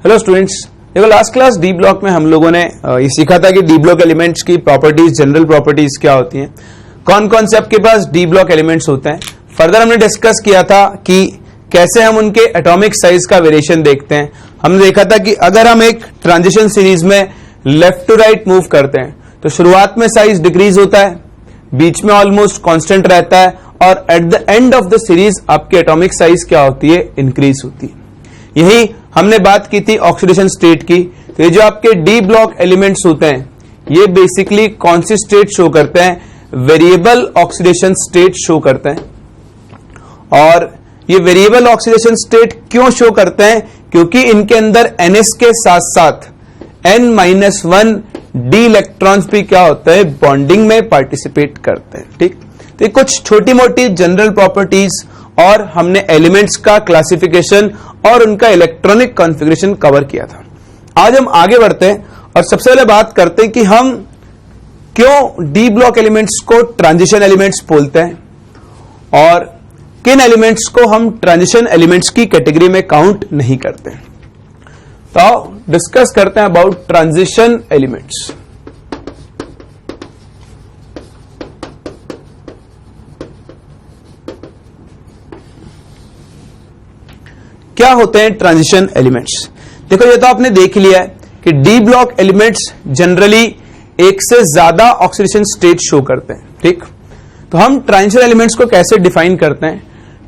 Hello students, देखो last class D block में हम लोगों ने ये सीखा था कि डी ब्लॉक एलिमेंट्स की प्रॉपर्टीज, जनरल प्रॉपर्टीज क्या होती हैं, कौन कौन से आपके पास डी ब्लॉक एलिमेंट्स होते हैं। फर्दर हमने डिस्कस किया था कि कैसे हम उनके एटॉमिक साइज का वेरिएशन देखते हैं। हमने देखा था कि अगर हम एक ट्रांजिशन सीरीज में लेफ्ट टू राइट मूव करते हैं तो शुरुआत में साइज डिक्रीज होता है, बीच में ऑलमोस्ट कांस्टेंट रहता है और at the end of the series आपकी एटॉमिक साइज क्या होती है, इंक्रीज होती है। यही हमने बात की थी ऑक्सीडेशन स्टेट की। तो ये जो आपके डी ब्लॉक एलिमेंट्स होते हैं ये बेसिकली कौन सी स्टेट शो करते हैं, वेरिएबल ऑक्सीडेशन स्टेट शो करते हैं। और ये वेरिएबल ऑक्सीडेशन स्टेट क्यों शो करते हैं, क्योंकि इनके अंदर NS के साथ साथ N-1 डी इलेक्ट्रॉन्स भी क्या होता है, बॉन्डिंग में पार्टिसिपेट करते हैं। ठीक, तो ये कुछ छोटी मोटी जनरल प्रॉपर्टीज और हमने एलिमेंट्स का क्लासिफिकेशन और उनका इलेक्ट्रॉनिक कॉन्फ़िगरेशन कवर किया था। आज हम आगे बढ़ते हैं और सबसे पहले बात करते हैं कि हम क्यों डी ब्लॉक एलिमेंट्स को ट्रांजिशन एलिमेंट्स बोलते हैं और किन एलिमेंट्स को हम ट्रांजिशन एलिमेंट्स की कैटेगरी में काउंट नहीं करते। तो डिस्कस करते हैं अबाउट ट्रांजिशन एलिमेंट्स। क्या होते हैं ट्रांजिशन एलिमेंट्स। देखो ये तो आपने देख लिया है कि डी ब्लॉक एलिमेंट्स जनरली एक से ज्यादा ऑक्सीडेशन स्टेट शो करते हैं। ठीक, तो हम ट्रांजिशन एलिमेंट्स को कैसे डिफाइन करते हैं।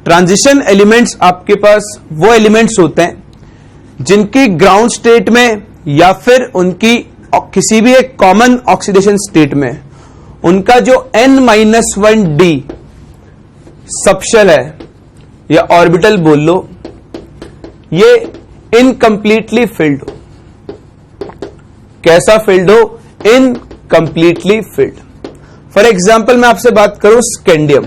ट्रांजिशन एलिमेंट्स आपके पास वो एलिमेंट्स होते हैं जिनकी ग्राउंड स्टेट में या फिर उनकी किसी भी एक कॉमन ऑक्सीडेशन स्टेट में उनका जो N-1 डी सबशेल है या ऑर्बिटल बोल लो, ये इनकम्प्लीटली फिल्ड हो। कैसा फिल्ड हो, इनकम्प्लीटली फिल्ड। फॉर एग्जाम्पल मैं आपसे बात करूं स्कैंडियम।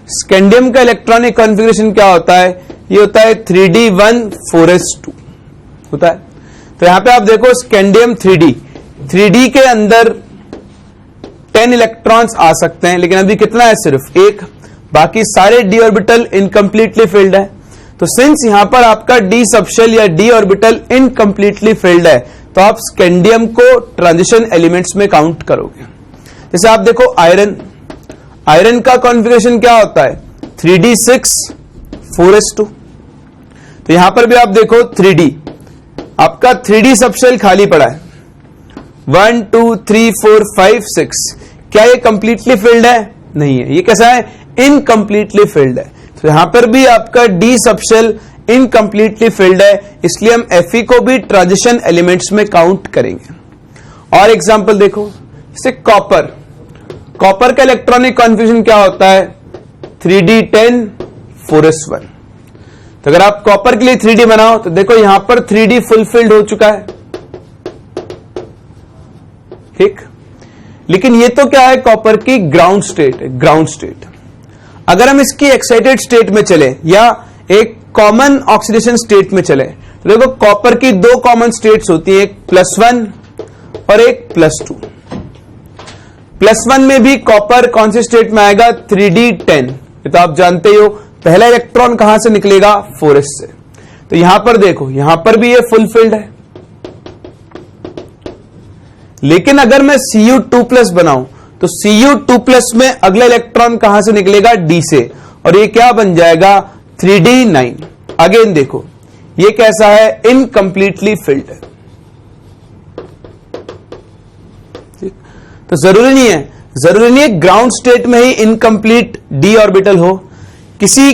स्कैंडियम का इलेक्ट्रॉनिक कॉन्फ़िगरेशन क्या होता है, ये होता है 3d1 4s2 होता है। तो यहां पे आप देखो स्कैंडियम 3d के अंदर 10 इलेक्ट्रॉन्स आ सकते हैं, लेकिन अभी कितना है, सिर्फ एक। बाकी सारे डी ऑर्बिटल इनकम्प्लीटली फिल्ड है। तो सिंस यहां पर आपका डी सबशेल या डी ऑर्बिटल इनकम्प्लीटली फिल्ड है तो आप स्कैंडियम को ट्रांजिशन एलिमेंट्स में काउंट करोगे। जैसे आप देखो आयरन, आयरन का कॉन्फ़िगरेशन क्या होता है, 3d6 4s2। तो यहां पर भी आप देखो 3d, आपका 3d सबशेल खाली पड़ा है, 1 2 3 4 5 6। क्या ये कंप्लीटली फिल्ड है, नहीं है। ये कैसा है, इनकम्प्लीटली फिल्ड है। तो यहां पर भी आपका डी सबशेल इनकम्प्लीटली फिल्ड है, इसलिए हम Fe को भी ट्रांजिशन एलिमेंट्स में काउंट करेंगे। और एग्जांपल देखो, जैसे कॉपर, कॉपर का इलेक्ट्रॉनिक कॉन्फ़िगरेशन क्या होता है, 3d10 4s1। तो अगर आप कॉपर के लिए 3d बनाओ तो देखो यहां पर 3d फुलफिल्ड हो चुका है। ठीक, लेकिन ये तो क्या है, कॉपर की ग्राउंड स्टेट है, ग्राउंड स्टेट। अगर हम इसकी एक्साइटेड स्टेट में चले या एक कॉमन ऑक्सीडेशन स्टेट में चले तो देखो कॉपर की दो कॉमन स्टेट्स होती है, एक +1 और एक +2। +1 में भी कॉपर कौन सी स्टेट में आएगा, 3d10। ये तो आप जानते ही हो, पहला इलेक्ट्रॉन कहां से निकलेगा, 4s से। तो यहां पर देखो, यहां पर भी ये फुलफिल्ड है। लेकिन अगर मैं Cu2+ बनाऊं तो Cu2+ में अगला इलेक्ट्रॉन कहां से निकलेगा, D से, और ये क्या बन जाएगा, 3d9। अगेन देखो ये कैसा है, इनकम्प्लीटली फिल्ड है। तो जरूरी नहीं है ग्राउंड स्टेट में ही इनकम्प्लीट डी ऑर्बिटल हो। किसी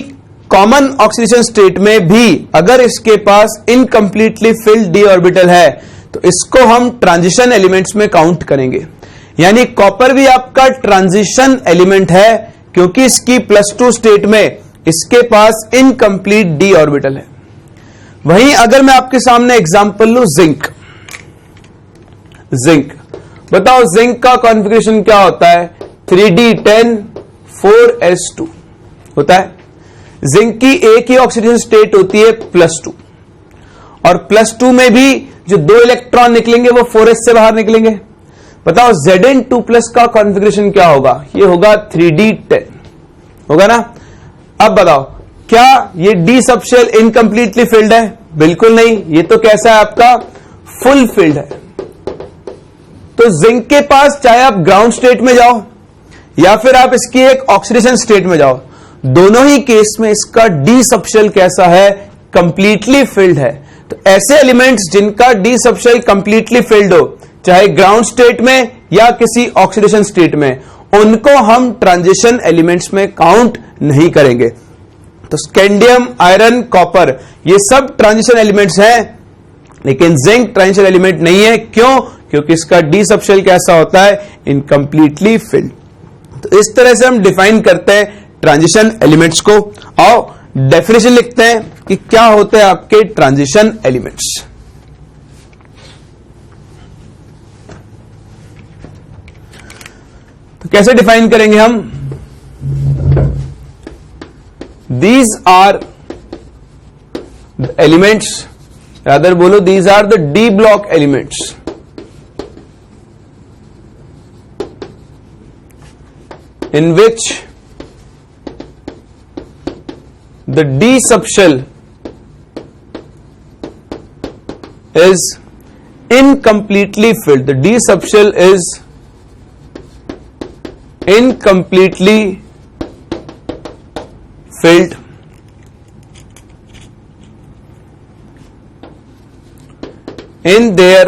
कॉमन ऑक्सीडेशन स्टेट में भी अगर इसके पास इनकम्प्लीटली फिल्ड डी ऑर्बिटल है तो इसको हम ट्रांजिशन एलिमेंट्स में काउंट करेंगे। यानी कॉपर भी आपका ट्रांजिशन एलिमेंट है क्योंकि इसकी +2 स्टेट में इसके पास इनकम्प्लीट डी ऑर्बिटल है। वहीं अगर मैं आपके सामने एग्जांपल लूं जिंक, जिंक बताओ जिंक का कॉन्फ़िगरेशन क्या होता है, 3d10 4s2 होता है। जिंक की एक ही ऑक्सीडेशन स्टेट होती है +2, और +2 में भी जो दो इलेक्ट्रॉन निकलेंगे वो 4s से बाहर निकलेंगे। बताओ Zn2+ का कॉन्फ़िगरेशन क्या होगा, ये होगा 3d10 होगा ना। अब बताओ क्या ये डी सबशेल इनकम्प्लीटली फिल्ड है, बिल्कुल नहीं, ये तो कैसा है आपका फुल फिल्ड है। तो जिंक के पास चाहे आप ग्राउंड स्टेट में जाओ या फिर आप इसकी एक ऑक्सीडेशन स्टेट में जाओ, दोनों ही केस में इसका डी सबशेल कैसा है, कंप्लीटली फिल्ड है। तो ऐसे एलिमेंट्स जिनका डी सबशेल कंप्लीटली फिल्ड हो, चाहे ग्राउंड स्टेट में या किसी ऑक्सीडेशन स्टेट में, उनको हम ट्रांजिशन एलिमेंट्स में काउंट नहीं करेंगे। तो स्कैंडियम, आयरन, कॉपर ये सब ट्रांजिशन एलिमेंट्स हैं, लेकिन जिंक ट्रांजिशन एलिमेंट नहीं है। क्यों? क्योंकि इसका डी सबशेल कैसा होता है, इनकम्प्लीटली फिल्ड। तो इस तरह से हम डिफाइन करते हैं ट्रांजिशन एलिमेंट्स को। आओ डेफिनेशन लिखते हैं कि क्या होते हैं आपके ट्रांजिशन एलिमेंट्स। तो कैसे डिफाइन करेंगे हम? दीज आर एलिमेंट्स, रादर बोलो these are the D block elements in which the D subshell is incompletely filled. The D subshell is incompletely filled in their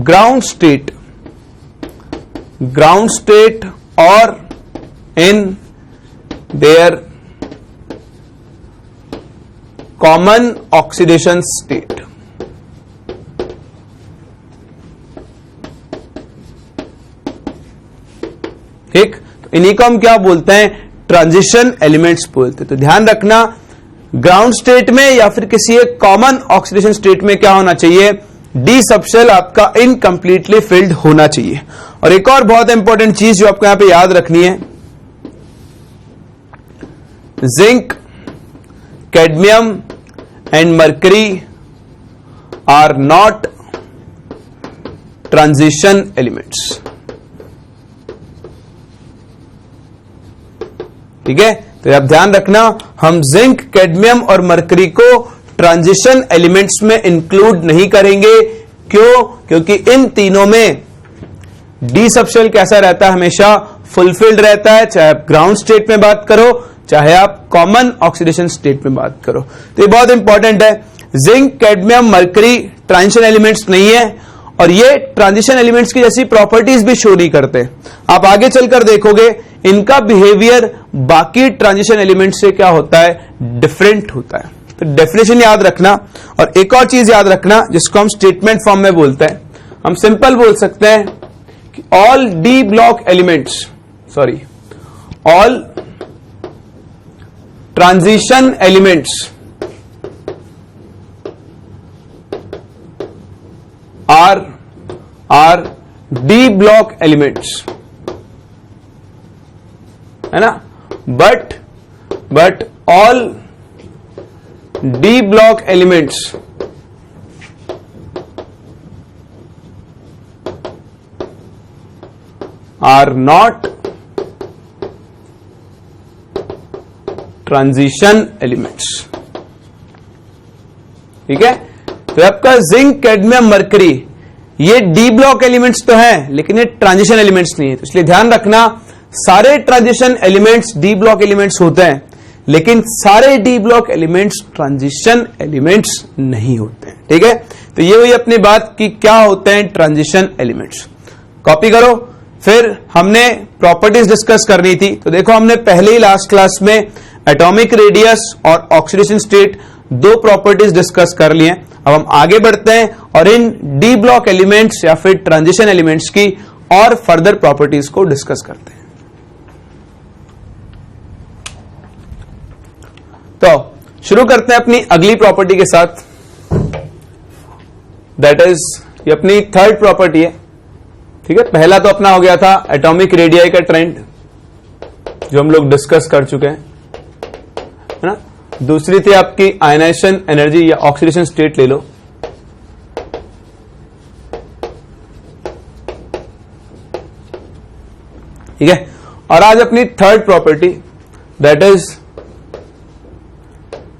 ground state or in their common oxidation state. ठीक, तो इन्हीं को हम क्या बोलते हैं, transition elements बोलते हैं। तो ध्यान रखना, ग्राउंड स्टेट में या फिर किसी एक कॉमन ऑक्सीडेशन स्टेट में क्या होना चाहिए, डी सबशेल आपका इनकम्प्लीटली फिल्ड होना चाहिए। और एक और बहुत इंपॉर्टेंट चीज जो आपको यहां पे याद रखनी है, zinc, cadmium and mercury are not transition elements. ठीक है, तो आप ध्यान रखना, हम जिंक, कैडमियम और मर्करी को ट्रांजिशन एलिमेंट्स में इंक्लूड नहीं करेंगे। क्यों? क्योंकि इन तीनों में डी सबशेल कैसा रहता है, हमेशा फुलफिल्ड रहता है, चाहे आप ग्राउंड स्टेट में बात करो, चाहे आप कॉमन ऑक्सीडेशन स्टेट में बात करो। तो ये बहुत इंपॉर्टेंट है। Zinc, cadmium, mercury transition elements नहीं है और ये ट्रांजिशन एलिमेंट्स की जैसी प्रॉपर्टीज भी शो नहीं करते। आप आगे चलकर देखोगे इनका बिहेवियर बाकी ट्रांजिशन एलिमेंट्स से क्या होता है, डिफरेंट होता है। तो डेफिनेशन याद रखना। और एक और चीज याद रखना जिसको हम स्टेटमेंट फॉर्म में बोलते हैं, हम सिंपल बोल सकते हैं कि all D block elements, all transition elements are D block elements, है ना। But all D block elements are not transition elements. ठीक है, तो आपका जिंक, कैडमियम, मर्करी ये डी ब्लॉक एलिमेंट्स तो हैं, लेकिन ये ट्रांजिशन एलिमेंट्स नहीं है। तो इसलिए ध्यान रखना, सारे transition elements D block elements होते हैं, लेकिन सारे D block elements transition elements नहीं होते हैं। ठीक है, तो ये हुई अपनी बात कि क्या होते हैं ट्रांजिशन एलिमेंट्स। कॉपी करो। फिर हमने प्रॉपर्टीज डिस्कस करनी थी, तो देखो हमने पहले ही लास्ट क्लास में एटॉमिक रेडियस और ऑक्सीडेशन स्टेट दो प्रॉपर्टीज डिस्कस कर लिए। अब हम आगे बढ़ते हैं और इन डी ब्लॉक एलिमेंट्स या फिर ट्रांजिशन एलिमेंट्स की और फर्दर प्रॉपर्टीज को डिस्कस करते हैं। तो शुरू करते हैं अपनी अगली प्रॉपर्टी के साथ, दैट इज ये अपनी थर्ड प्रॉपर्टी है। ठीक है, पहला तो अपना हो गया था एटॉमिक रेडियाई का ट्रेंड जो हम लोग डिस्कस कर चुके हैं, है ना। दूसरी थी आपकी आयनाइजेशन एनर्जी या ऑक्सीडेशन स्टेट ले लो। ठीक है, और आज अपनी third property that is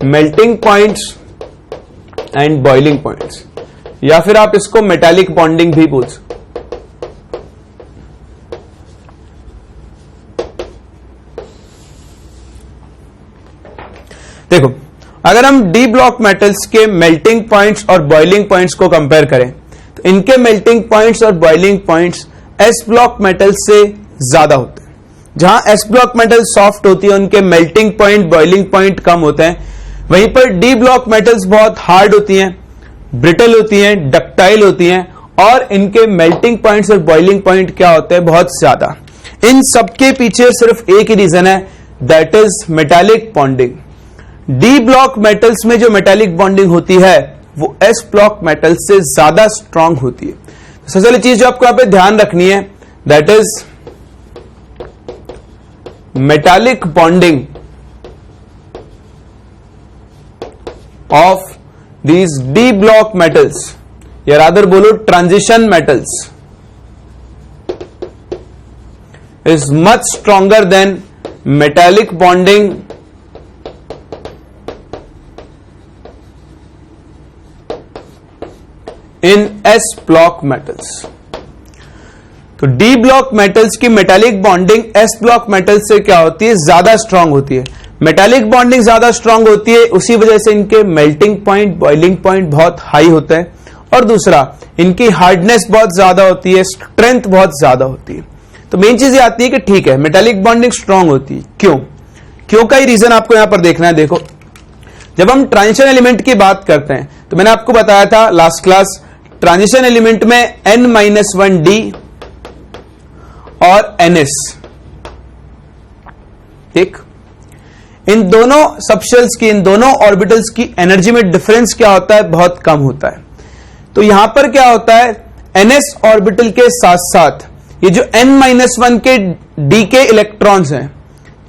melting points and boiling points, या फिर आप इसको मेटालिक बॉन्डिंग भी बोल सकते। देखो, अगर हम डी ब्लॉक मेटल्स के मेल्टिंग पॉइंट्स और बॉइलिंग पॉइंट्स को कंपेयर करें तो इनके मेल्टिंग पॉइंट्स और boiling points S block metal से ज्यादा होते हैं। जहां एस ब्लॉक मेटल सॉफ्ट होती है उनके मेल्टिंग पॉइंट, बॉइलिंग पॉइंट कम होते हैं, वहीं पर डी ब्लॉक मेटल्स बहुत हार्ड होती हैं, ब्रिटल होती हैं, डक्टाइल होती हैं और इनके मेल्टिंग पॉइंट्स और बॉइलिंग पॉइंट क्या होते हैं, बहुत ज्यादा। इन सबके पीछे सिर्फ एक ही रीजन है, that is metallic bonding. D block metals में जो मेटालिक बॉन्डिंग होती है वो एस ब्लॉक मेटल से ज्यादा स्ट्रांग होती है। सबसे पहली चीज जो आपको यहां पे ध्यान रखनी है, that is metallic bonding of these D block metals, या rather बोलो transition metals, is much stronger than metallic bonding in S block metals। तो D block metals की metallic bonding S block metals से क्या होती है, ज्यादा strong होती है। मेटालिक बॉन्डिंग ज्यादा स्ट्रांग होती है, उसी वजह से इनके मेल्टिंग पॉइंट, बॉइलिंग पॉइंट बहुत हाई होता है। और दूसरा, इनकी हार्डनेस बहुत ज्यादा होती है, स्ट्रेंथ बहुत ज्यादा होती है। तो मेन चीज ये आती है कि ठीक है, मेटालिक बॉन्डिंग स्ट्रांग होती है। क्यों का ही रीजन आपको यहां पर देखना है। देखो, जब हम ट्रांजिशन एलिमेंट की बात करते हैं तो मैंने आपको बताया था लास्ट क्लास, ट्रांजिशन एलिमेंट में N-1D और NS, ठीक, इन दोनों सबशेल्स की, इन दोनों ऑर्बिटल्स की एनर्जी में डिफरेंस क्या होता है, बहुत कम होता है। तो यहां पर क्या होता है, NS ऑर्बिटल के साथ साथ ये जो N-1 के D के इलेक्ट्रॉन्स हैं,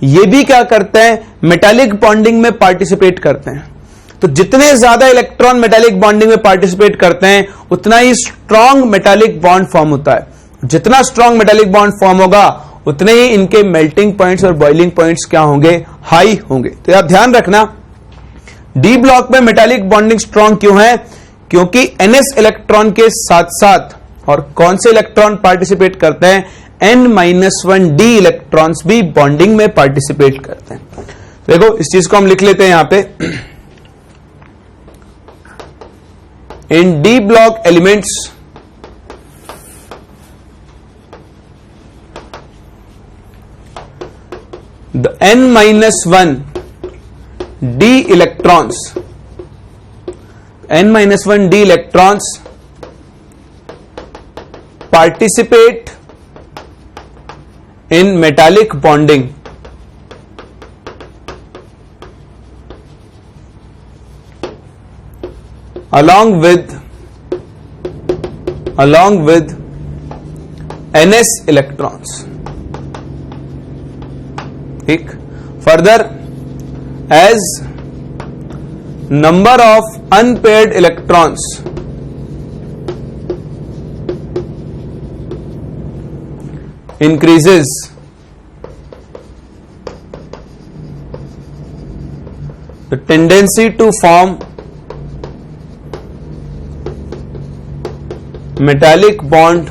ये भी क्या करते हैं, मेटालिक बॉन्डिंग में पार्टिसिपेट करते हैं। तो जितने ज्यादा इलेक्ट्रॉन मेटालिक बॉन्डिंग में पार्टिसिपेट करते हैं उतना ही स्ट्रॉन्ग मेटालिक बॉन्ड फॉर्म होता है। जितना स्ट्रॉन्ग मेटालिक बॉन्ड फॉर्म होगा उतने ही इनके मेल्टिंग पॉइंट्स और बॉइलिंग पॉइंट्स क्या होंगे, हाई होंगे। तो आप ध्यान रखना, डी ब्लॉक में मेटालिक बॉन्डिंग स्ट्रॉन्ग क्यों है, क्योंकि NS इलेक्ट्रॉन के साथ साथ और कौन से इलेक्ट्रॉन पार्टिसिपेट करते हैं, N-1D इलेक्ट्रॉन्स भी बॉन्डिंग में पार्टिसिपेट करते हैं। देखो, इस चीज को हम लिख लेते हैं यहां पे, in d block elements the N-1D electrons, N-1D electrons participate in metallic bonding along with NS electrons, ठीक। Further, as number of unpaired electrons increases, the tendency to form metallic bond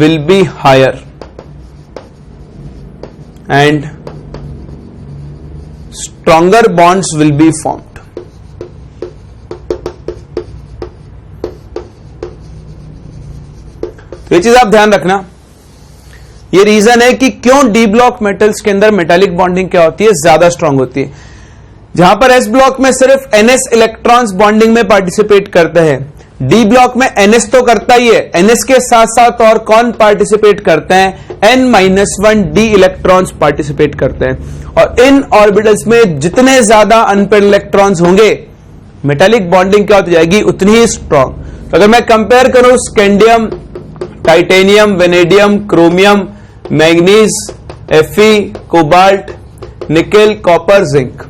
will be higher and stronger bonds will be formed। तो ये चीज आप ध्यान रखना, ये reason है कि क्यों डी ब्लॉक मेटल्स के अंदर मेटालिक बॉन्डिंग क्या होती है, ज्यादा स्ट्रांग होती है। जहां पर एस ब्लॉक में सिर्फ NS इलेक्ट्रॉन्स बॉन्डिंग में पार्टिसिपेट करते हैं, डी ब्लॉक में NS तो करता ही है, NS के साथ साथ और कौन पार्टिसिपेट करते हैं, N-1D इलेक्ट्रॉन्स पार्टिसिपेट करते हैं। और इन ऑर्बिटल्स में जितने ज्यादा अनपेयर्ड इलेक्ट्रॉन्स होंगे, मेटालिक बॉन्डिंग क्या होती जाएगी, उतनी ही स्ट्रांग। तो अगर मैं कंपेयर करूं scandium, titanium, vanadium, chromium, manganese, Fe, cobalt, nickel, copper, zinc,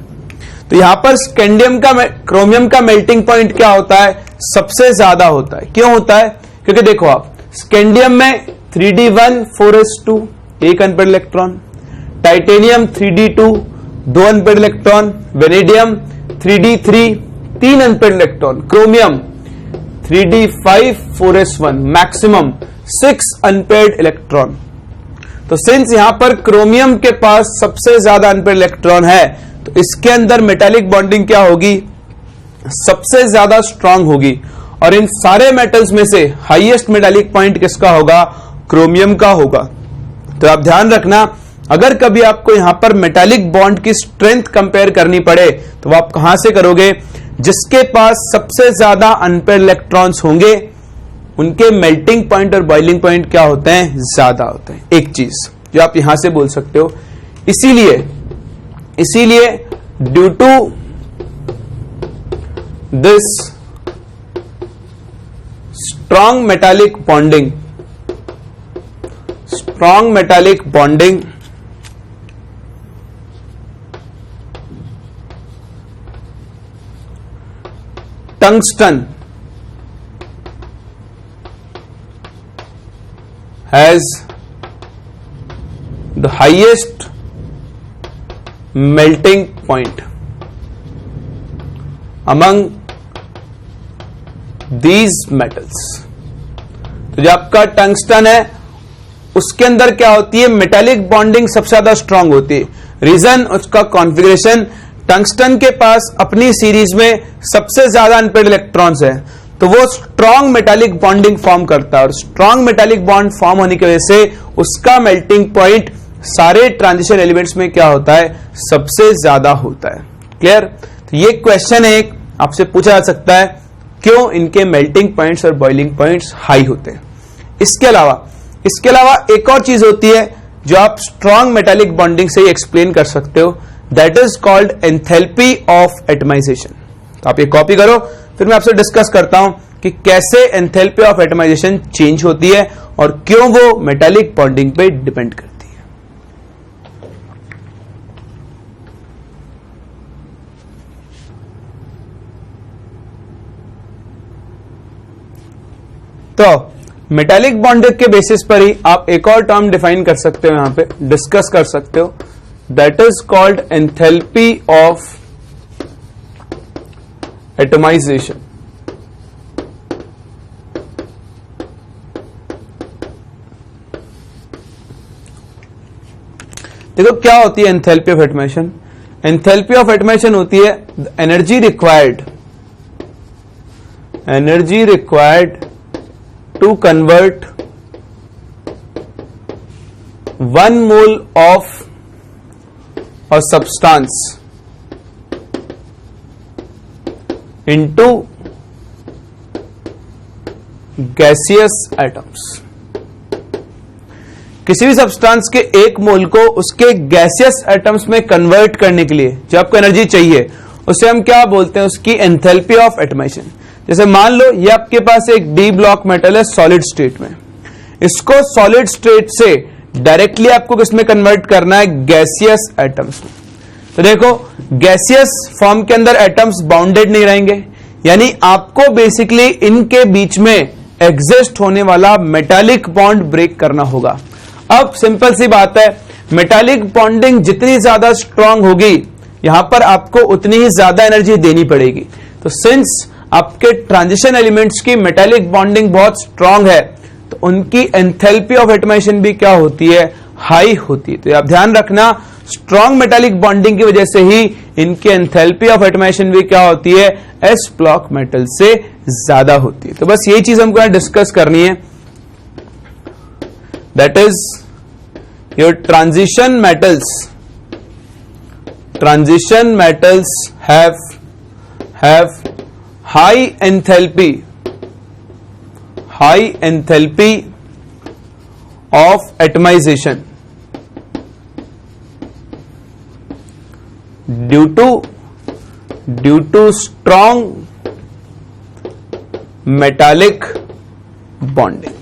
तो यहां पर स्कैंडियम का, क्रोमियम का मेल्टिंग पॉइंट क्या होता है, सबसे ज्यादा होता है। क्यों होता है, क्योंकि देखो आप स्कैंडियम में 3d1 4s2 एक unpaired electron, titanium 3d2 2 unpaired electron, vanadium 3d3 3 unpaired electron, chromium 3d5 4s1 maximum 6 unpaired electron. तो सिंस यहां पर क्रोमियम के पास सबसे ज्यादा अनपेड इलेक्ट्रॉन है, तो इसके अंदर मेटालिक बॉन्डिंग क्या होगी, सबसे ज्यादा स्ट्रांग होगी। और इन सारे मेटल्स में से हाईएस्ट मेटालिक पॉइंट किसका होगा, क्रोमियम का होगा। तो आप ध्यान रखना, अगर कभी आपको यहां पर मेटालिक बॉन्ड की स्ट्रेंथ कंपेयर करनी पड़े तो आप कहां से करोगे, जिसके पास सबसे ज्यादा अनपेड इलेक्ट्रॉन्स होंगे उनके मेल्टिंग पॉइंट और बॉइलिंग पॉइंट क्या होते हैं, ज्यादा होते हैं। एक चीज जो आप यहां से बोल सकते हो। इसीलिए due to this strong metallic bonding tungsten has the highest melting point among these metals। तो जो आपका टंगस्टन है उसके अंदर क्या होती है, मेटालिक बॉन्डिंग सबसे ज्यादा स्ट्रांग होती है। रीजन उसका कॉन्फ़िगरेशन, टंगस्टन के पास अपनी सीरीज में सबसे ज्यादा अनपेड इलेक्ट्रॉन्स है, तो वो स्ट्रॉन्ग मेटालिक बॉन्डिंग फॉर्म करता है। और स्ट्रॉन्ग मेटालिक बॉन्ड फॉर्म होने की वजह से उसका मेल्टिंग पॉइंट सारे ट्रांजिशन एलिमेंट्स में क्या होता है, सबसे ज्यादा होता है। क्लियर। तो ये क्वेश्चन एक आपसे पूछा जा सकता है, क्यों इनके मेल्टिंग पॉइंट्स और बॉइलिंग पॉइंट्स हाई होते हैं। इसके अलावा एक और चीज होती है जो आप स्ट्रॉन्ग मेटालिक बॉन्डिंग से ही एक्सप्लेन कर सकते हो, that is called enthalpy of atomisation. तो आप ये कॉपी करो, फिर मैं आपसे डिस्कस करता हूं कि कैसे एंथैल्पी ऑफ एटमाइजेशन चेंज होती है और क्यों वो मेटालिक बॉन्डिंग पे डिपेंड करती है। तो मेटालिक बॉन्डिंग के बेसिस पर ही आप एक और टर्म डिफाइन कर सकते हो, यहां पे डिस्कस कर सकते हो, that is called enthalpy of atomisation. देखो क्या होती है enthalpy of atomisation. Enthalpy of atomisation होती है energy required to convert 1 mole of a substance into gaseous atoms। किसी भी सब्सटेंस के 1 मोल को उसके गैसियस एटम्स में कन्वर्ट करने के लिए जो आपको एनर्जी चाहिए, उसे हम क्या बोलते हैं, उसकी एंथैल्पी ऑफ एटमाइजेशन। जैसे मान लो ये आपके पास एक डी ब्लॉक मेटल है सॉलिड स्टेट में, इसको सॉलिड स्टेट से डायरेक्टली आपको किसमें कन्वर्ट करना है, गैसियस एटम्स में। तो देखो गैसियस फॉर्म के अंदर एटम्स बाउंडेड नहीं रहेंगे, यानी आपको बेसिकली इनके बीच में एग्जिस्ट होने वाला मेटालिक बॉन्ड ब्रेक करना होगा। अब सिंपल सी बात है, मेटालिक बॉन्डिंग जितनी ज्यादा स्ट्रांग होगी यहां पर आपको उतनी ही ज्यादा एनर्जी देनी पड़ेगी। तो सिंस आपके ट्रांजिशन एलिमेंट्स की मेटालिक बॉन्डिंग बहुत स्ट्रांग है, तो उनकी एंथैल्पी ऑफ एटमाइजेशन भी क्या होती है, हाई होती है। तो आप ध्यान रखना, स्ट्रॉन्ग मेटालिक बॉन्डिंग की वजह से ही इनकी एंथैल्पी ऑफ एटमाइजेशन भी क्या होती है, एस ब्लॉक मेटल से ज्यादा होती है। तो बस यही चीज हमको यहां डिस्कस करनी है, that is your transition metals have high enthalpy of atomisation due to strong metallic bonding।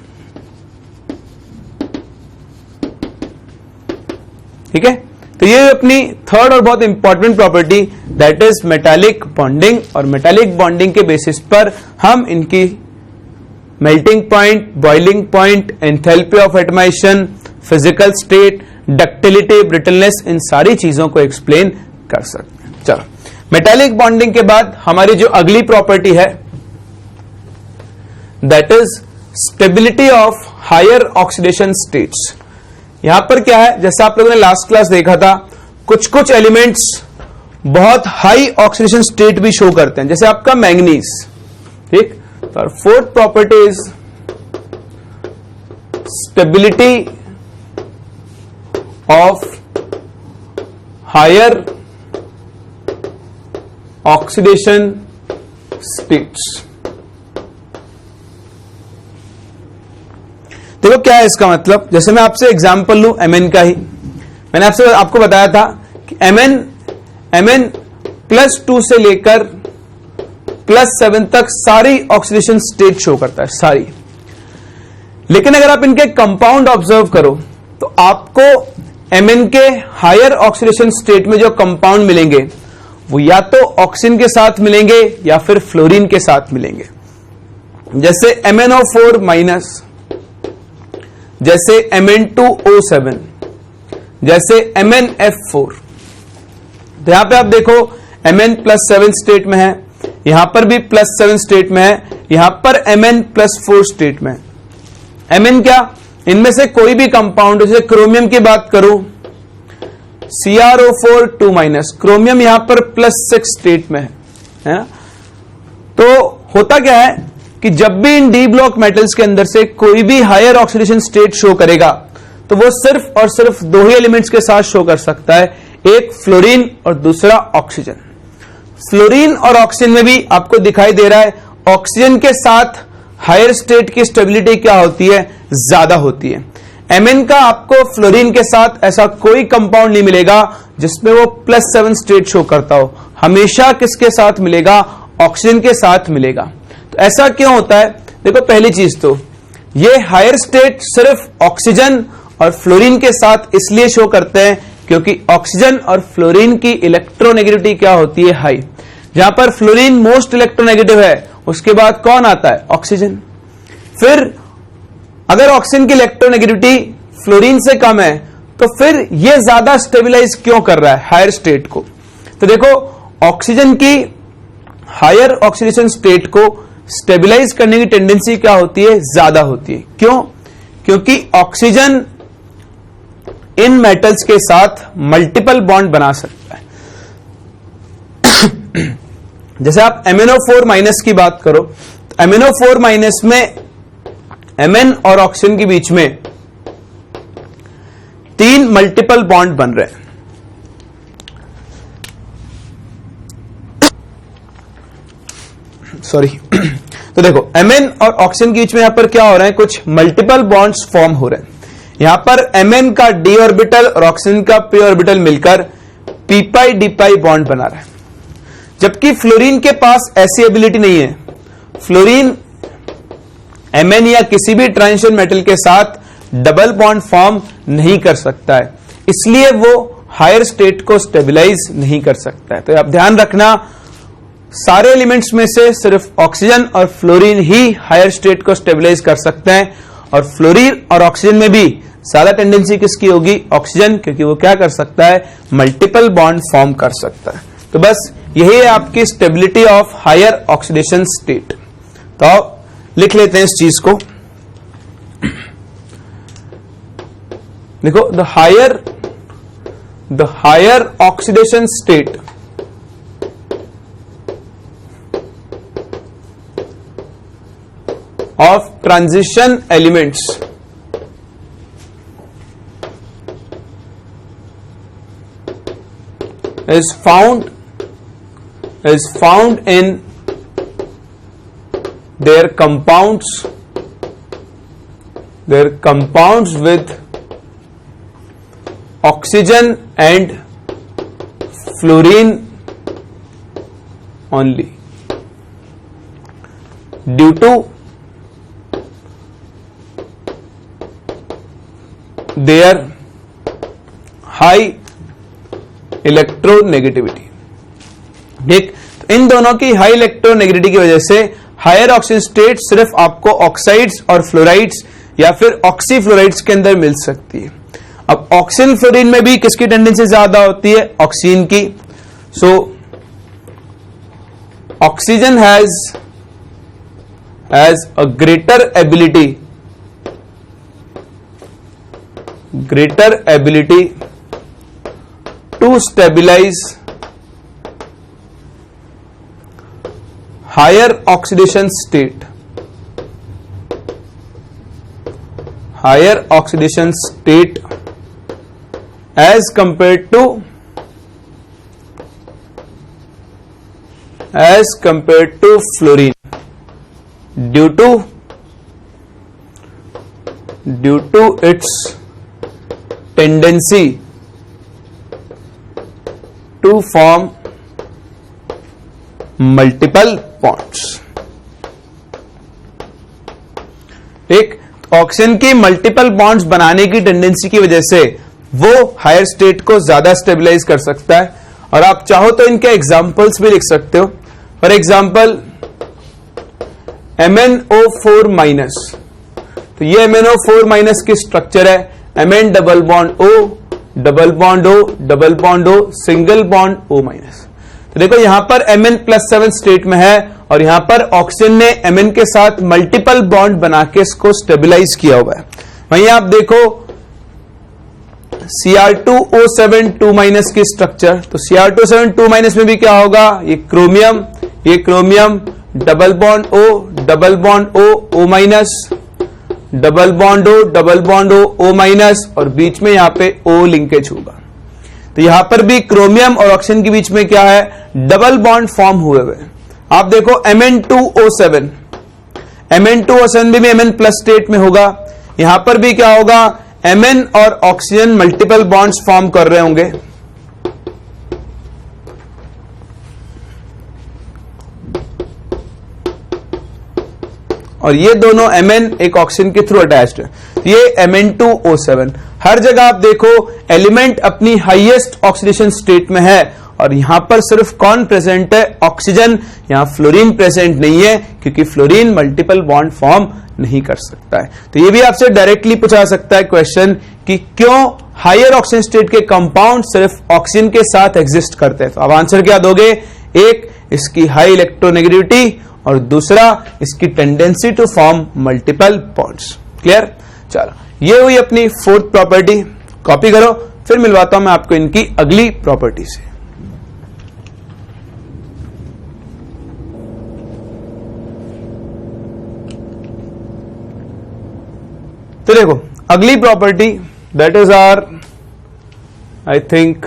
ठीक है, तो ये अपनी थर्ड और बहुत important property that is metallic bonding, और मेटालिक बॉन्डिंग के बेसिस पर हम इनकी melting point, boiling point, enthalpy of atomization, physical state, ductility, brittleness, इन सारी चीजों को एक्सप्लेन कर सकते हैं। चलो, मेटालिक बॉन्डिंग के बाद हमारी जो अगली प्रॉपर्टी है that is stability of higher oxidation states. यहां पर क्या है, जैसा आप लोगों ने लास्ट क्लास देखा था, कुछ कुछ एलिमेंट्स बहुत हाई ऑक्सीडेशन स्टेट भी शो करते हैं, जैसे आपका मैंगनीज, ठीक। तो fourth property is stability of higher oxidation states. देखो क्या है इसका मतलब, जैसे मैं आपसे एग्जांपल लूं Mn का ही, मैंने आपको बताया था कि Mn +2 से लेकर +7 तक सारी ऑक्सीडेशन स्टेट शो करता है, सारी। लेकिन अगर आप इनके कंपाउंड ऑब्जर्व करो तो आपको Mn के हायर ऑक्सीडेशन स्टेट में जो कंपाउंड मिलेंगे वो या तो ऑक्सीजन के साथ मिलेंगे या फिर फ्लोरीन के साथ मिलेंगे। जैसे MnO4-, जैसे Mn2O7, जैसे MnF4। तो यहां पे आप देखो Mn +7 स्टेट में है, यहां पर भी +7 स्टेट में है, यहां पर Mn +4 स्टेट में है। Mn क्या, इनमें से कोई भी कंपाउंड, जैसे क्रोमियम की बात करूं CrO4-, क्रोमियम यहां पर +6 स्टेट में है ना। तो होता क्या है कि जब भी इन डी ब्लॉक मेटल्स के अंदर से कोई भी हायर ऑक्सीडेशन स्टेट शो करेगा तो वो सिर्फ और सिर्फ दो ही एलिमेंट्स के साथ शो कर सकता है, एक फ्लोरीन और दूसरा ऑक्सीजन। फ्लोरीन और ऑक्सीजन में भी आपको दिखाई दे रहा है ऑक्सीजन के साथ हायर स्टेट की स्टेबिलिटी क्या होती है, ज्यादा होती है। Mn का आपको फ्लोरीन के साथ ऐसा कोई कंपाउंड नहीं मिलेगा जिसमें वो +7 स्टेट शो करता हो, हमेशा किसके साथ मिलेगा, ऑक्सीजन के साथ मिलेगा। तो ऐसा क्यों होता है, देखो पहली चीज तो ये हायर स्टेट सिर्फ ऑक्सीजन और फ्लोरीन के साथ इसलिए शो करते हैं क्योंकि ऑक्सीजन और फ्लोरीन की इलेक्ट्रोनेगेटिविटी क्या होती है, हाई। जहां पर फ्लोरीन मोस्ट इलेक्ट्रोनेगेटिव है उसके बाद कौन आता है, ऑक्सीजन। फिर अगर ऑक्सीजन की इलेक्ट्रोनेगेटिविटी फ्लोरीन से कम है तो फिर यह ज्यादा स्टेबिलाईज क्यों कर रहा है हायर स्टेट को। तो देखो ऑक्सीजन की हायर ऑक्सीडेशन स्टेट को स्टेबिलाईज करने की टेंडेंसी क्या होती है, ज्यादा होती है। क्यों, क्योंकि ऑक्सीजन इन मेटल्स के साथ मल्टीपल बॉन्ड बना सकता है। जैसे आप MnO4- की बात करो तो MnO4- में Mn और ऑक्सीजन के बीच में 3 मल्टीपल बॉन्ड बन रहे हैं। सॉरी तो देखो Mn और ऑक्सीजन के बीच में यहां पर क्या हो रहा है, कुछ मल्टीपल बॉन्ड्स फॉर्म हो रहे हैं। यहां पर Mn का d ऑर्बिटल और ऑक्सीजन का p ऑर्बिटल मिलकर p'-d' बॉन्ड बना रहा है, जबकि फ्लोरीन के पास ऐसी एबिलिटी नहीं है। फ्लोरीन Mn या किसी भी ट्रांजिशन मेटल के साथ डबल बॉन्ड फॉर्म नहीं कर सकता है, इसलिए वो हायर स्टेट को स्टेबिलाईज नहीं कर सकता है। तो आप ध्यान रखना, सारे एलिमेंट्स में से सिर्फ ऑक्सीजन और फ्लोरीन ही हायर स्टेट को स्टेबिलाईज कर सकते हैं, और फ्लोरीन और ऑक्सीजन में भी ज्यादा टेंडेंसी किसकी होगी, ऑक्सीजन, क्योंकि वो क्या कर सकता है, मल्टीपल बॉन्ड फॉर्म कर सकता है। तो बस यही है आपकी stability of higher oxidation state. तो लिख लेते हैं इस चीज को, देखो the higher oxidation state of transition elements is found in their compounds with oxygen and fluorine only due to their high electronegativity. ठीक, तो इन दोनों की हाई इलेक्ट्रोनेगेटिविटी की वजह से हायर ऑक्सीजन स्टेट सिर्फ आपको ऑक्साइड्स और फ्लोराइड्स या फिर ऑक्सीफ्लोराइड्स के अंदर मिल सकती है। अब ऑक्सीजन फ्लोरीन में भी किसकी टेंडेंसी ज्यादा होती है? ऑक्सीजन की. So oxygen has a greater ability to stabilize higher oxidation state as compared to fluorine due to its tendency to form multiple bonds. एक ऑक्सीजन की मल्टीपल बॉन्ड्स बनाने की टेंडेंसी की वजह से वो हायर स्टेट को ज्यादा स्टेबलाइज कर सकता है. और आप चाहो तो इनके एग्जांपल्स भी लिख सकते हो. फॉर एग्जांपल MnO4 माइनस, तो ये MnO4 की स्ट्रक्चर है. Mn double bond O double bond O double bond O single bond O minus. तो देखो यहां पर Mn+7 स्टेट में है और यहां पर ऑक्सीजन ने Mn के साथ मल्टीपल बॉन्ड बना के इसको स्टेबलाइज किया हुआ है. वहीं आप देखो Cr2O7 2- की स्ट्रक्चर, तो Cr2O7 2- में भी क्या होगा? ये chromium double bond O double bond O O minus double bond O double bond O O minus और बीच में यहां पे O लिंकेज होगा. तो यहां पर भी क्रोमियम और ऑक्सीजन के बीच में क्या है? डबल बॉन्ड फॉर्म हुए हुए. आप देखो Mn2O7 भी Mn प्लस स्टेट में होगा. यहां पर भी क्या होगा? Mn और ऑक्सीजन मल्टीपल बॉन्ड्स फॉर्म कर रहे होंगे. और ये दोनों Mn एक ऑक्सीजन के थ्रू अटैच्ड है. ये Mn2O7. हर जगह आप देखो एलिमेंट अपनी हाईएस्ट ऑक्सीडेशन स्टेट में है और यहां पर सिर्फ कौन प्रेजेंट है? ऑक्सीजन. यहां फ्लोरीन प्रेजेंट नहीं है क्योंकि फ्लोरीन मल्टीपल बॉन्ड फॉर्म नहीं कर सकता है. तो ये भी आपसे डायरेक्टली पूछा सकता है क्वेश्चन कि क्यों हायर ऑक्सीजन स्टेट के कंपाउंड सिर्फ ऑक्सीजन के साथ एग्जिस्ट करते हैं. तो आप आंसर क्या दोगे? एक, इसकी हाई इलेक्ट्रोनेगेटिविटी और दूसरा इसकी tendency to form multiple bonds. Clear? चलो, ये हुई अपनी फोर्थ प्रॉपर्टी. कॉपी करो, फिर मिलवाता हूं मैं आपको इनकी अगली प्रॉपर्टी से. तो देखो अगली property that is are I think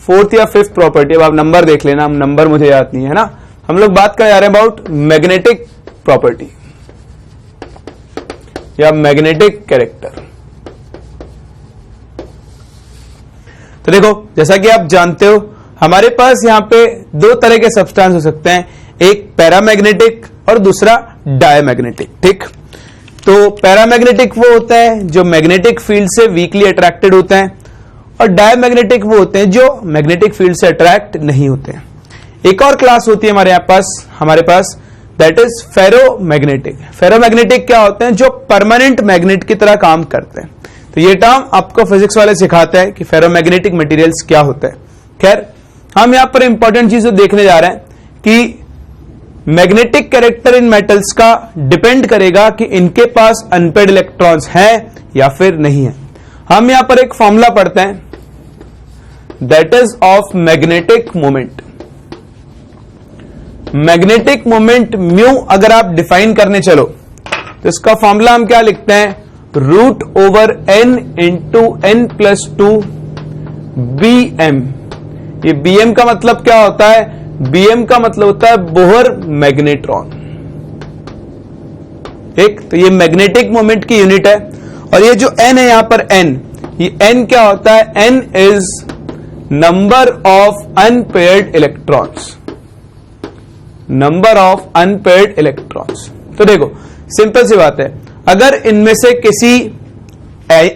fourth या फिफ्थ प्रॉपर्टी. अब आप नंबर देख लेना, नंबर मुझे याद नहीं है ना. हम लोग बात कर जा रहे हैं अबाउट मैग्नेटिक प्रॉपर्टी या मैग्नेटिक कैरेक्टर. तो देखो जैसा कि आप जानते हो हमारे पास यहां पे दो तरह के सब्सटेंस हो सकते हैं. एक पैरामैग्नेटिक और दूसरा डायमैग्नेटिक. ठीक, तो पैरामैग्नेटिक वो होता है जो मैग्नेटिक फील्ड से वीकली अट्रैक्टेड होते हैं और डायमैग्नेटिक वो होते हैं जो मैग्नेटिक फील्ड से अट्रैक्ट नहीं होते हैं. एक और क्लास होती है हमारे पास दैट इज फेरोमैग्नेटिक. फेरोमैग्नेटिक क्या होते हैं? जो परमानेंट मैग्नेट की तरह काम करते हैं. तो ये टर्म आपको फिजिक्स वाले सिखाते हैं कि फेरोमैग्नेटिक मटेरियल्स क्या होता है. खैर, हम यहां पर इंपॉर्टेंट चीज देखने जा रहे हैं कि मैग्नेटिक कैरेक्टर इन मेटल्स का डिपेंड करेगा कि इनके पास अनपेड इलेक्ट्रॉन्स हैं या फिर नहीं है. हम यहां पर एक फॉर्मूला पढ़ते हैं that is of magnetic moment. Magnetic moment mu अगर आप डिफाइन करने चलो तो इसका फॉर्मूला हम क्या लिखते हैं? √n into n+2 bm. ये bm का मतलब क्या होता है? bm का मतलब होता है बोहर मैग्नेट्रॉन. ठीक, तो ये मैग्नेटिक मोमेंट की यूनिट है. और ये जो n है यहां पर n, ये n क्या होता है? n is number of unpaired electrons. Number of unpaired electrons. तो देखो सिंपल सी बात है, अगर इनमें से किसी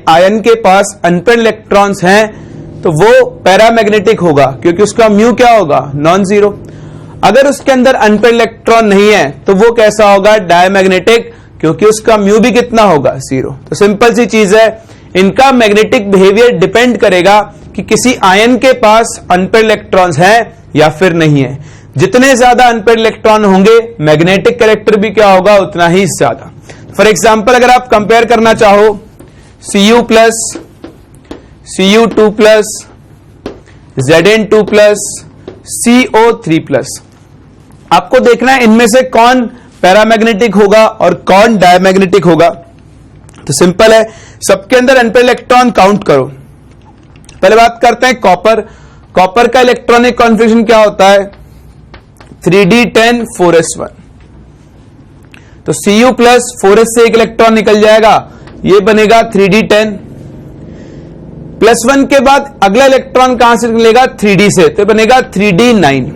आयन के पास अनपेयर्ड इलेक्ट्रॉन्स हैं तो वो पैरामैग्नेटिक होगा क्योंकि उसका म्यू क्या होगा? Non zero. अगर उसके अंदर अनपेयर्ड इलेक्ट्रॉन नहीं है तो वो कैसा होगा? डायमैग्नेटिक. क्योंकि उसका म्यू भी कितना होगा 0। तो सिंपल सी चीज है, इनका मैग्नेटिक बिहेवियर डिपेंड करेगा कि किसी आयन के पास अनपेयर्ड इलेक्ट्रॉन्स हैं या फिर नहीं है। जितने ज्यादा अनपेयर्ड इलेक्ट्रॉन होंगे मैग्नेटिक कैरेक्टर भी क्या होगा उतना ही ज्यादा। फॉर एग्जाम्पल अगर आप कंपेयर करना चाहो Cu plus Cu2 plus Zn2 plus CO3 plus, आपको देखना है इनमें से कौन पैरामैग्नेटिक होगा और कौन डायमैग्नेटिक होगा। तो सिंपल है, सबके अंदर अनपेयर्ड इलेक्ट्रॉन काउंट करो। पहले बात करते हैं कॉपर। कॉपर का इलेक्ट्रॉनिक कॉन्फिगरेशन क्या होता है 3d10 4s1। तो Cu प्लस 4s से एक इलेक्ट्रॉन निकल जाएगा, ये बनेगा 3d10 प्लस 1 के बाद अगला इलेक्ट्रॉन कहां से निकलेगा 3d से, तो बनेगा 3d9।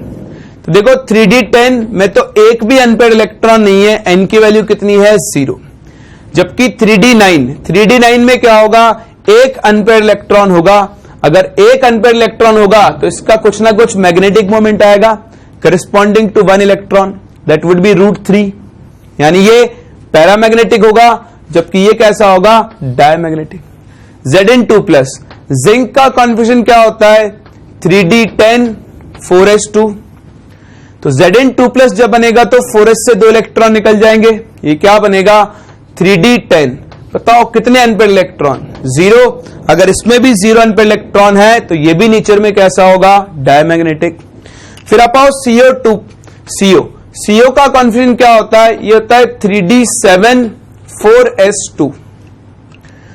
तो देखो 3d10 में तो एक भी अनपेयर्ड इलेक्ट्रॉन नहीं है, n की वैल्यू कितनी है 0। जबकि 3d9 में क्या होगा, एक अनपेयर्ड इलेक्ट्रॉन होगा। अगर एक अनपेयर्ड इलेक्ट्रॉन होगा तो इसका कुछ ना कुछ मैग्नेटिक मोमेंट आएगा corresponding to 1 electron, that would be √3, यानी ये पैरामैग्नेटिक होगा, जबकि ये कैसा होगा डायमैग्नेटिक। Zn2 प्लस, जिंक का कॉन्फिगरेशन क्या होता है 3d10 4s2। तो Zn2 प्लस जब बनेगा तो 4s से 2 इलेक्ट्रॉन निकल जाएंगे, ये क्या बनेगा 3d10। बताओ कितने अनपेयर्ड इलेक्ट्रॉन 0। अगर इसमें भी 0 अनपेयर्ड इलेक्ट्रॉन है तो ये भी नेचर में कैसा होगा डायमैग्नेटिक। फिर आप आओ CO का कॉन्फिगरेशन क्या होता है, ये होता है 3d7 4s2।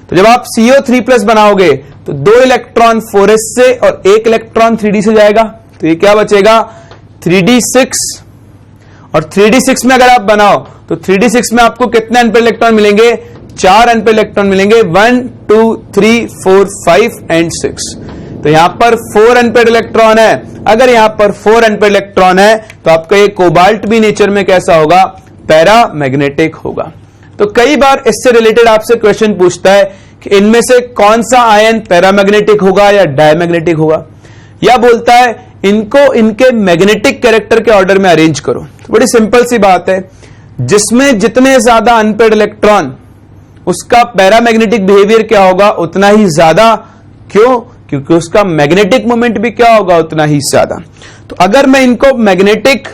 तो जब आप CO3 प्लस बनाओगे तो 2 इलेक्ट्रॉन 4s से और 1 इलेक्ट्रॉन 3d से जाएगा, तो ये क्या बचेगा 3d6। और 3d6 में अगर आप बनाओ तो 3d6 में आपको कितने अनपेयर्ड इलेक्ट्रॉन मिलेंगे 4 अनपेयर्ड इलेक्ट्रॉन मिलेंगे 1 2 3 4 5 एंड 6। तो यहां पर 4 अनपेयर्ड इलेक्ट्रॉन है। अगर यहां पर 4 अनपेयर्ड इलेक्ट्रॉन है तो आपका ये कोबाल्ट भी नेचर में कैसा होगा पैरामैग्नेटिक होगा। तो कई बार इससे रिलेटेड आपसे क्वेश्चन पूछता है कि इनमें से कौन सा आयन पैरामैग्नेटिक होगा या डायमैग्नेटिक होगा, या बोलता है इनको इनके मैग्नेटिक कैरेक्टर के ऑर्डर में अरेंज करो। तो बड़ी सिंपल सी बात है, जिसमें जितने ज्यादा अनपेयर्ड इलेक्ट्रॉन उसका पैरामैग्नेटिक बिहेवियर क्या होगा उतना ही ज्यादा। क्यों? क्योंकि उसका मैग्नेटिक मोमेंट भी क्या होगा उतना ही ज्यादा। तो अगर मैं इनको मैग्नेटिक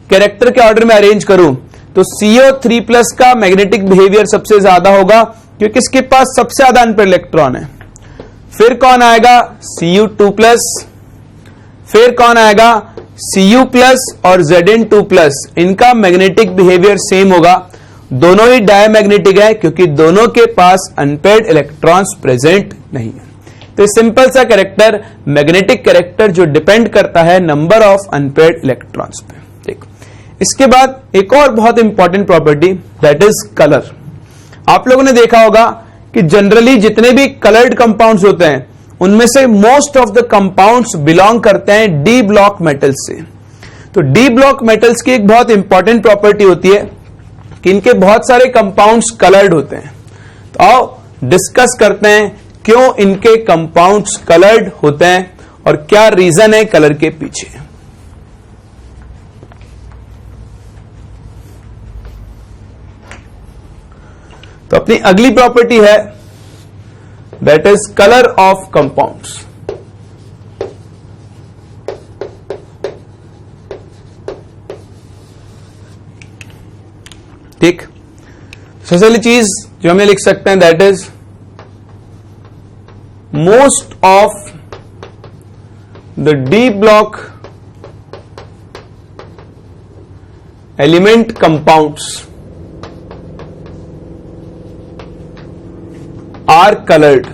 कैरेक्टर के ऑर्डर में अरेंज करूं तो CO3 प्लस का मैग्नेटिक बिहेवियर सबसे ज्यादा होगा क्योंकि इसके पास सबसे ज्यादा अनपेयर्ड इलेक्ट्रॉन है। फिर कौन आएगा Cu2 प्लस, फिर कौन आएगा Cu प्लस और Zn2 प्लस, इनका मैग्नेटिक बिहेवियर सेम होगा। दोनों ही डायमैग्नेटिक है क्योंकि दोनों के पास अनपेयर्ड इलेक्ट्रॉन्स प्रेजेंट नहीं है। तो सिंपल सा कैरेक्टर मैग्नेटिक कैरेक्टर जो डिपेंड करता है नंबर ऑफ अनपेयर्ड इलेक्ट्रॉन्स पे। ठीक, इसके बाद एक और बहुत important property that is colour. आप लोगों ने देखा होगा कि जनरली जितने भी कलर्ड कंपाउंड्स होते हैं उनमें से most of the compounds belong करते हैं डी ब्लॉक मेटल्स से। तो डी ब्लॉक मेटल्स की एक बहुत इंपॉर्टेंट प्रॉपर्टी होती है कि इनके बहुत सारे कंपाउंड्स कलर्ड होते हैं। तो आओ डिस्कस करते हैं क्यों इनके कंपाउंड्स कलर्ड होते हैं और क्या रीजन है कलर के पीछे। तो अपनी अगली प्रॉपर्टी है that is colour of compounds. ठीक, सबसे पहली चीज जो हमें लिख सकते हैं that is most of the D block element compounds are colored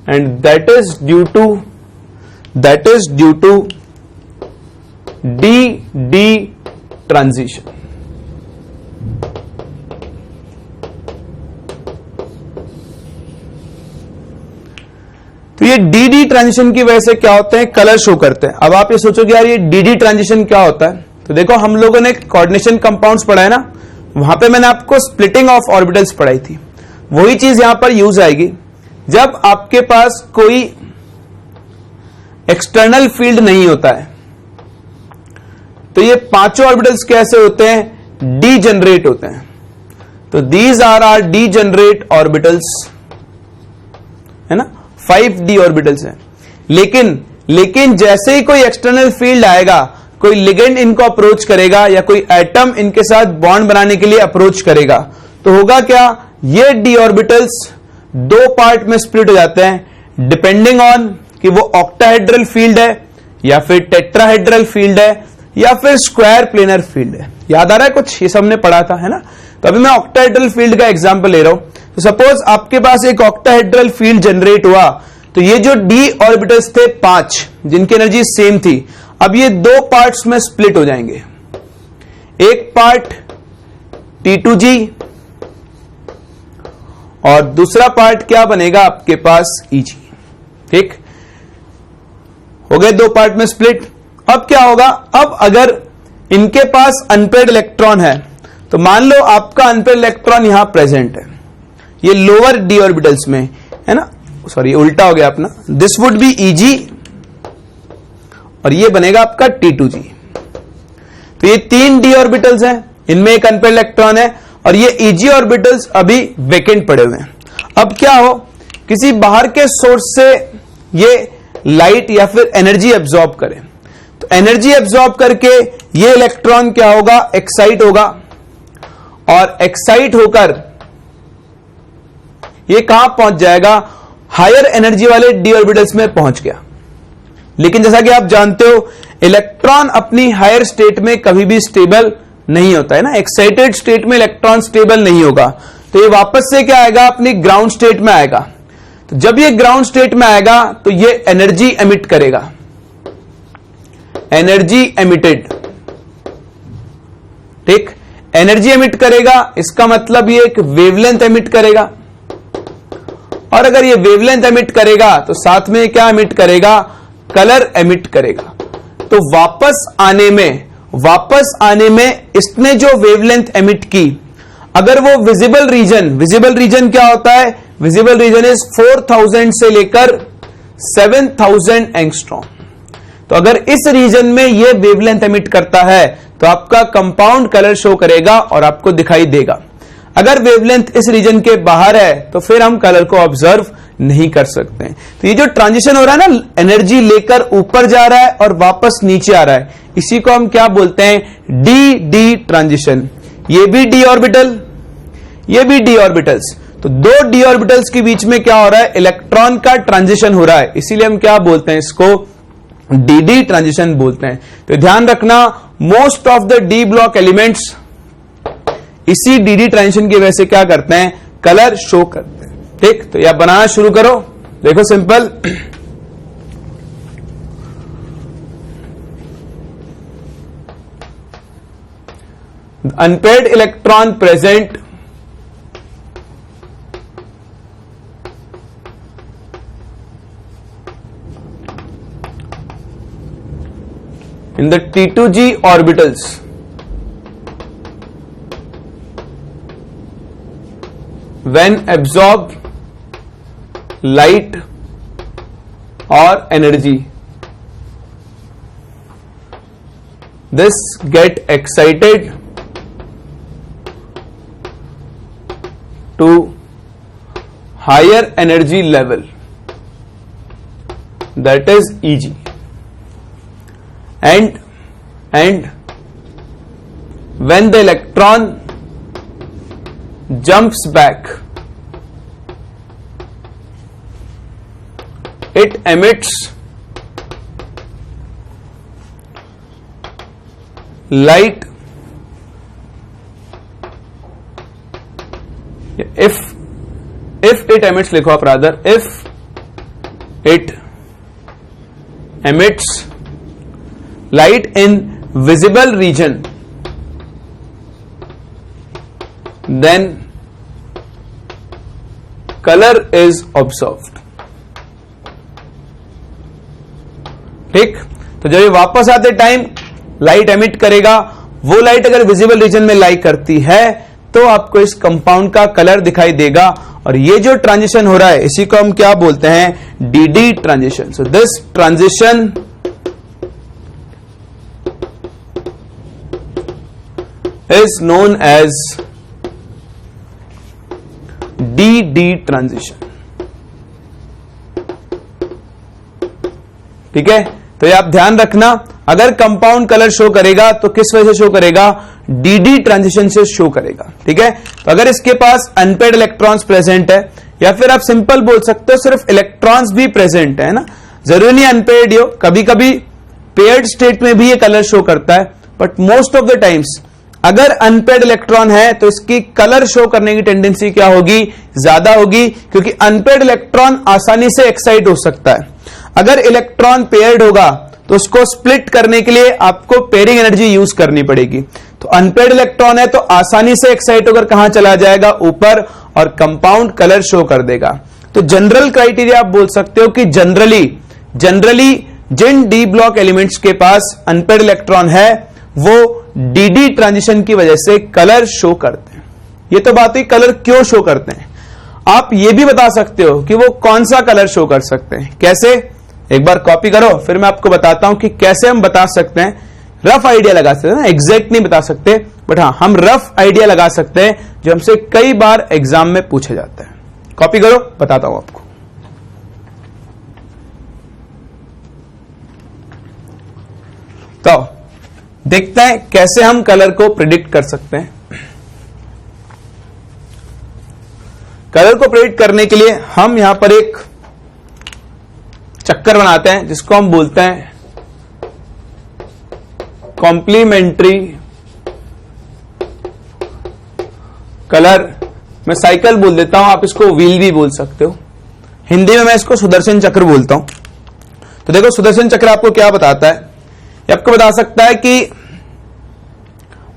and that is due to D transition। तो ये डी ट्रांजिशन की वजह से क्या होते हैं कलर शो करते हैं। अब आप ये सोचोगे यार ये डी ट्रांजिशन क्या होता है, तो देखो हम लोगों ने कोऑर्डिनेशन कंपाउंड्स पढ़ा है ना, वहां पे मैंने आपको स्प्लिटिंग ऑफ ऑर्बिटल्स पढ़ाई थी। वही चीज यहां पर यूज आएगी। जब आपके पास कोई एक्सटर्नल फील्ड नहीं होता है तो ये पांचों ऑर्बिटल्स कैसे होते हैं डीजेनरेट होते हैं। तो दीज आर डीजेनरेट ऑर्बिटल्स, है ना, 5d ऑर्बिटल्स हैं। लेकिन जैसे ही कोई एक्सटर्नल फील्ड आएगा, कोई लिगेंड इनको अप्रोच करेगा या कोई एटम इनके साथ बॉन्ड बनाने के लिए अप्रोच करेगा, तो होगा क्या, ये डी ऑर्बिटल्स दो पार्ट में स्प्लिट हो जाते हैं, डिपेंडिंग ऑन कि वो ऑक्टाहेड्रल फील्ड है या फिर टेट्राहेड्रल फील्ड है या फिर स्क्वायर प्लेनर फील्ड है। याद आ रहा है कुछ, ये सब हमने पढ़ा था, है ना। तो अभी मैं ऑक्टाहेड्रल फील्ड का एग्जांपल ले रहा हूं। तो सपोज आपके पास एक ऑक्टाहेड्रल फील्ड जनरेट हुआ, तो ये जो डी ऑर्बिटल्स थे 5, जिनकी एनर्जी सेम थी, अब ये दो पार्ट्स में स्प्लिट हो जाएंगे। एक पार्ट T2g और दूसरा पार्ट क्या बनेगा आपके पास Eg। ठीक, हो गए दो पार्ट में स्प्लिट। अब क्या होगा, अब अगर इनके पास अनपेयर्ड इलेक्ट्रॉन है, तो मान लो आपका अनपेयर्ड इलेक्ट्रॉन यहां प्रेजेंट है, ये लोअर डी ऑर्बिटल्स में, है ना, सॉरी उल्टा हो गया अपना, दिस वुड बी Eg और ये बनेगा आपका T2g। तो ये 3 डी ऑर्बिटल्स हैं, इनमें एक अनपेयर्ड इलेक्ट्रॉन है और ये Eg ऑर्बिटल्स अभी वेकेंट पड़े हुए हैं। अब क्या हो, किसी बाहर के सोर्स से ये लाइट या फिर एनर्जी एब्जॉर्ब करें, तो एनर्जी एब्जॉर्ब करके ये इलेक्ट्रॉन क्या होगा, एक्साइट होगा और एक्साइट होकर ये कहां पहुंच जाएगा, हायर एनर्जी वाले डी ऑर्बिटल्स में पहुंच गया। लेकिन जैसा कि आप जानते हो, इलेक्ट्रॉन अपनी हायर स्टेट में कभी भी स्टेबल नहीं होता है ना, एक्साइटेड स्टेट में इलेक्ट्रॉन स्टेबल नहीं होगा, तो ये वापस से क्या आएगा, अपनी ग्राउंड स्टेट में आएगा। तो जब ये ग्राउंड स्टेट में आएगा तो ये एनर्जी एमिट करेगा, एनर्जी एमिटेड। ठीक, एनर्जी एमिट करेगा, इसका मतलब ये एक वेवलेंथ एमिट करेगा, और अगर ये वेवलेंथ एमिट करेगा तो साथ में क्या एमिट करेगा, कलर एमिट करेगा। तो वापस आने में इसने जो वेवलेंथ एमिट की, अगर वो विजिबल रीजन क्या होता है, विजिबल रीजन इज 4000 से लेकर 7000 एंगस्ट्रॉम। तो अगर इस रीजन में ये वेवलेंथ एमिट करता है तो आपका कंपाउंड कलर शो करेगा और आपको दिखाई देगा। अगर वेवलेंथ इस रीजन के बाहर है तो फिर हम कलर को ऑब्जर्व नहीं कर सकते हैं। तो ये जो ट्रांजिशन हो रहा है ना, एनर्जी लेकर ऊपर जा रहा है और वापस नीचे आ रहा है, इसी को हम क्या बोलते हैं, डी ट्रांजिशन। ये भी डी ऑर्बिटल, ये भी डी ऑर्बिटल्स, तो दो डी ऑर्बिटल्स के बीच में क्या हो रहा है, इलेक्ट्रॉन का ट्रांजिशन हो रहा है, इसीलिए हम क्या बोलते हैं, इसको डी ट्रांजिशन बोलते हैं। तो ध्यान रखना, most of the D block elements इसी डी ट्रांजिशन की वजह से क्या करते हैं, कलर शो करते हैं। ठीक, तो यह बनाना शुरू करो, देखो simple. Unpaired electron present in the T2g orbitals when absorb light or energy, this get excited to higher energy level, that is Eg, and when the electron jumps back, it emits light. If it emits, लिखो आप rather, if it emits light in visible region, then color is observed. ठीक, तो जब ये वापस आते time light emit करेगा, वो लाइट अगर विजिबल रीजन में लाइक करती है तो आपको इस कंपाउंड का कलर दिखाई देगा, और ये जो ट्रांजिशन हो रहा है इसी को हम क्या बोलते हैं, D transition. So this is known as D transition. ठीक है, तो ये आप ध्यान रखना, अगर कंपाउंड कलर शो करेगा तो किस वजह से शो करेगा, डी ट्रांजिशन से शो करेगा। ठीक है, तो अगर इसके पास अनपेड इलेक्ट्रॉन्स प्रेजेंट है, या फिर आप सिंपल बोल सकते हो सिर्फ इलेक्ट्रॉन्स भी प्रेजेंट है ना, जरूरी नहीं अनपेड हो, कभी कभी पेयर्ड स्टेट में भी ये कलर शो करता है, but most of the times अगर अनपेड इलेक्ट्रॉन है तो इसकी कलर शो करने की टेंडेंसी क्या होगी, ज्यादा होगी, क्योंकि अनपेड इलेक्ट्रॉन आसानी से एक्साइट हो सकता है। अगर इलेक्ट्रॉन पेयर्ड होगा तो उसको स्प्लिट करने के लिए आपको पेयरिंग एनर्जी यूज करनी पड़ेगी। तो अनपेड इलेक्ट्रॉन है तो आसानी से एक्साइट होकर कहां चला जाएगा, ऊपर, और कंपाउंड कलर शो कर देगा। तो जनरल क्राइटेरिया आप बोल सकते हो कि जनरली जिन डी ब्लॉक एलिमेंट्स के पास अनपेड इलेक्ट्रॉन है वो डी ट्रांजिशन की वजह से कलर शो करते हैं। ये तो बात है कलर क्यों शो करते हैं। आप ये भी बता सकते हो कि वो कौन सा कलर शो कर सकते हैं, कैसे, एक बार कॉपी करो फिर मैं आपको बताता हूं कि कैसे हम बता सकते हैं। रफ आइडिया लगा सकते हैं ना, एग्जैक्ट नहीं बता सकते, बट हाँ हम रफ आइडिया लगा सकते हैं जो हमसे कई बार एग्जाम में पूछे जाते हैं। कॉपी करो, बताता हूं आपको। तो देखते हैं कैसे हम कलर को प्रिडिक्ट कर सकते हैं। कलर को प्रिडिक्ट करने के लिए हम यहां पर एक चक्कर बनाते हैं जिसको हम बोलते हैं कॉम्प्लीमेंट्री कलर। मैं साइकिल बोल देता हूं, आप इसको व्हील भी बोल सकते हो, हिंदी में मैं इसको सुदर्शन चक्र बोलता हूं। तो देखो सुदर्शन चक्र आपको क्या बताता है, ये आपको बता सकता है कि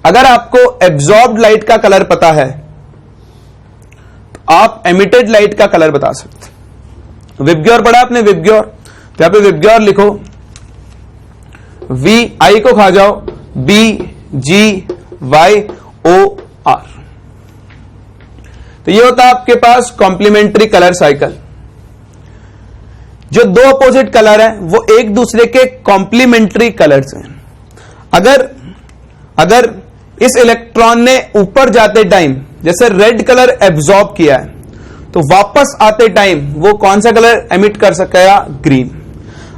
अगर आपको एब्जॉर्ब्ड लाइट का कलर पता है तो आप एमिटेड लाइट का कलर बता सकते हैं। विबग्योर पढ़ा आपने, विबग्योर, तो यहां पे विबग्योर लिखो, वी आई को खा जाओ, बी जी वाई ओ आर। तो ये होता है आपके पास कॉम्प्लीमेंट्री कलर साइकिल। जो दो अपोजिट कलर हैं वो एक दूसरे के कॉम्प्लीमेंट्री कलर्स हैं। अगर इस इलेक्ट्रॉन ने ऊपर जाते टाइम जैसे रेड कलर एब्जॉर्ब किया है तो वापस आते टाइम वो कौन सा कलर एमिट कर सकेगा, ग्रीन।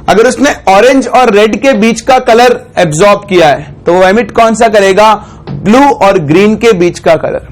अगर उसने ऑरेंज और रेड के बीच का कलर एब्जॉर्ब किया है तो वो एमिट कौन सा करेगा, ब्लू और ग्रीन के बीच का कलर।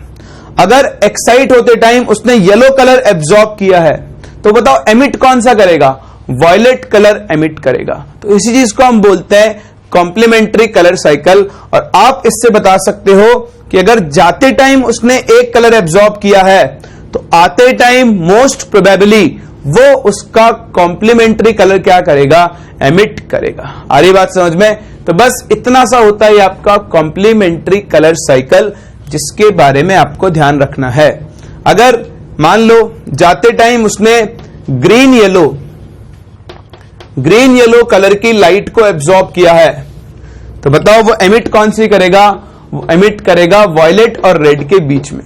अगर एक्साइट होते टाइम उसने येलो कलर एब्जॉर्ब किया है तो बताओ एमिट कौन सा करेगा, वॉयलेट कलर एमिट करेगा। तो इसी चीज को हम बोलते हैं कॉम्प्लीमेंट्री कलर साइकिल। और आप इससे बता सकते हो कि अगर जाते टाइम उसने एक कलर एब्जॉर्ब किया है तो आते टाइम मोस्ट प्रोबेबली वो उसका कॉम्प्लीमेंट्री कलर क्या करेगा, एमिट करेगा। आ रही बात समझ में। तो बस इतना सा होता है आपका कॉम्प्लीमेंट्री कलर साइकिल, जिसके बारे में आपको ध्यान रखना है। अगर मान लो जाते टाइम उसने ग्रीन येलो कलर की लाइट को एब्जॉर्ब किया है तो बताओ वो एमिट कौन सी करेगा, वो एमिट करेगा वॉयलेट और रेड के बीच में।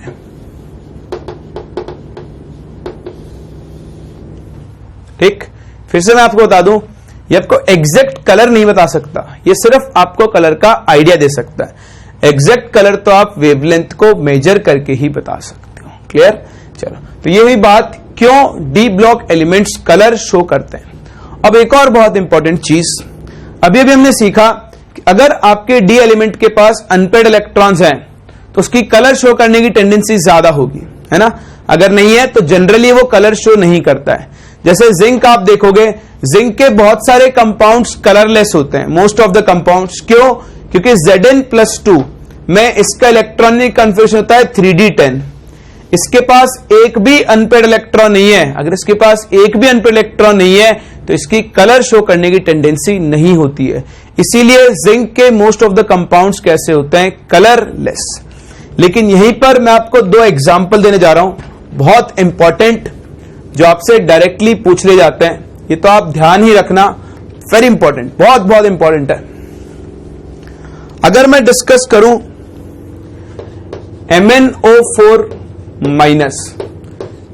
ठीक, फिर से मैं आपको बता दूं, ये आपको एग्जैक्ट कलर नहीं बता सकता, ये सिर्फ आपको कलर का आइडिया दे सकता है। एग्जैक्ट कलर तो आप वेवलेंथ को मेजर करके ही बता सकते हो। क्लियर, चलो, तो ये हुई बात क्यों D block elements colour show करते हैं। अब एक और बहुत इंपॉर्टेंट चीज, अभी हमने सीखा कि अगर आपके डी एलिमेंट के पास अनपेड इलेक्ट्रॉन्स हैं तो उसकी कलर शो करने की टेंडेंसी ज्यादा होगी, है ना। अगर नहीं है तो जनरली वो कलर शो नहीं करता है। जैसे जिंक आप देखोगे, जिंक के बहुत सारे कंपाउंड्स कलरलेस होते हैं, मोस्ट ऑफ द कंपाउंड्स। क्यों, क्योंकि Zn+2 में इसका इलेक्ट्रॉनिक कन्फिगरेशन होता है 3d10। इसके पास एक भी अनपेड इलेक्ट्रॉन नहीं है। अगर इसके पास एक भी अनपेड इलेक्ट्रॉन नहीं है तो इसकी कलर शो करने की टेंडेंसी नहीं होती है। इसीलिए जिंक के मोस्ट ऑफ द कंपाउंड्स कैसे होते हैं, कलरलेस। लेकिन यहीं पर मैं आपको दो एग्जाम्पल देने जा रहा हूं, बहुत इंपॉर्टेंट, जो आपसे डायरेक्टली पूछ ले जाते हैं। ये तो आप ध्यान ही रखना, वेरी इंपॉर्टेंट, बहुत बहुत इंपॉर्टेंट है। अगर मैं डिस्कस करूं MnO4-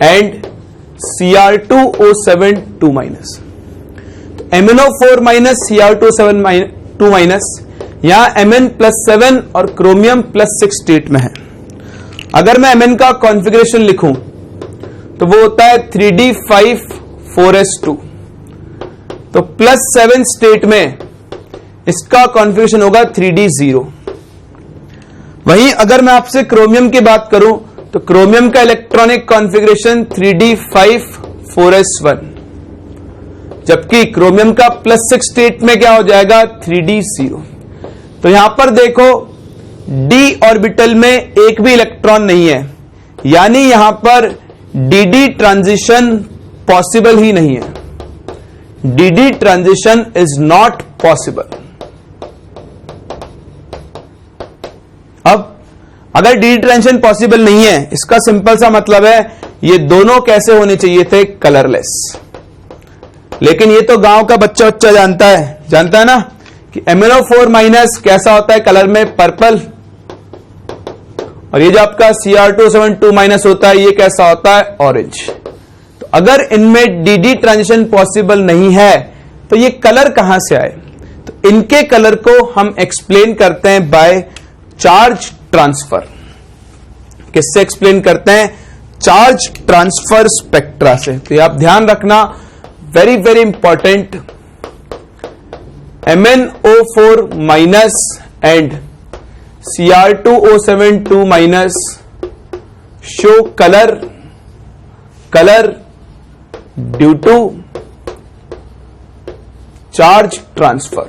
and Cr2O7 2-, MnO4- Cr2O7 2-, यहां Mn+7 और क्रोमियम +6 स्टेट में है। अगर मैं Mn का कॉन्फ़िगरेशन लिखूं तो वो होता है 3d5 4s2, तो +7 स्टेट में इसका कॉन्फ़िगरेशन होगा 3d0। वहीं अगर मैं आपसे क्रोमियम की बात करूं तो क्रोमियम का इलेक्ट्रॉनिक कॉन्फ़िगरेशन 3d5 4s1, जबकि क्रोमियम का +6 स्टेट में क्या हो जाएगा 3d0। तो यहां पर देखो d ऑर्बिटल में एक भी इलेक्ट्रॉन नहीं है, यानी यहां पर dd ट्रांजिशन पॉसिबल ही नहीं है। dd transition is not possible. अब अगर डी ट्रांजिशन पॉसिबल नहीं है, इसका सिंपल सा मतलब है ये दोनों कैसे होने चाहिए थे, कलरलेस। लेकिन ये तो गांव का बच्चा जानता है ना कि MnO4- कैसा होता है कलर में, पर्पल, और ये जो आपका Cr2SO2- होता है ये कैसा होता है, ऑरेंज। तो अगर इनमें dd ट्रांजिशन पॉसिबल नहीं है तो ये कलर कहां से आए? तो इनके कलर को हम एक्सप्लेन करते हैं बाय चार्ज ट्रांसफर। किससे एक्सप्लेन करते हैं? चार्ज ट्रांसफर स्पेक्ट्रा से। तो आप ध्यान रखना, very very important, MnO4- and Cr2O72- show colour due to charge transfer.